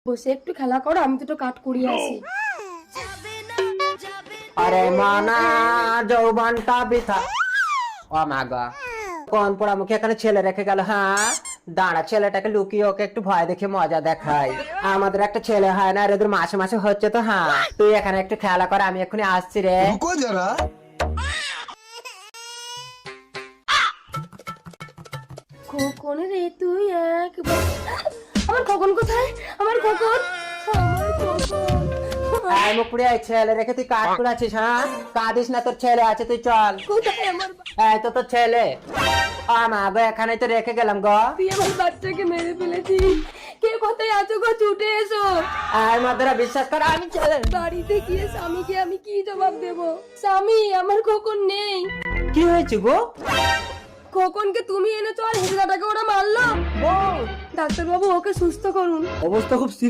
বসে একটু খেলা করো, আমি দুটো কাট করিয়ে আসি। আরে মানা যৌবনটা বৃথা। ও মা গো, কোন পোড়ামুখী এখানে ছেলে রেখে গেল? হ্যাঁ দাঁড়া, ছেলেটাকে লুকিয়ে ওকে একটু ভয় দেখে মজা দেখাই। আমাদের একটা ছেলে হয় না, আর এদের মাসে মাসে হচ্ছে তো। হ্যাঁ তুই এখানে একটু খেলা কর, আমি এক্ষুনি আসছি রে। रुको जरा। খোকন রে তুই একবার, আমার খোকন কোথায়? আমার খোকন, আমার খোকন এই মুকুড়ি, এই ছেলে রেখে তুই কাজ করাচ্ছিস? হ্যাঁ কাঁদিস না, তোর ছেলে আছে, তুই চল। কোথায় আমার এই তো তোর ছেলে। ও মা গো, এখানে তো রেখে গেলাম গো। তুই আমার বাচ্চাকে মেরে ফেলেছিস। কে কোথায় আছো গো? ছুটে এসো। আর মাদারা বিশ্বাস কর, আমি ছেলে। বাড়িতে গিয়ে স্বামীকে আমি কি জবাব দেব? স্বামী, আমার খোকন নেই। কি হয়েছে গো? খোকনকে তুমি এনেছো আর হিজড়াটাকে ওরা মারলো। ডাক্তারবাবু, ওকে সুস্থ করুন। অবস্থা খুব সিরিয়াস।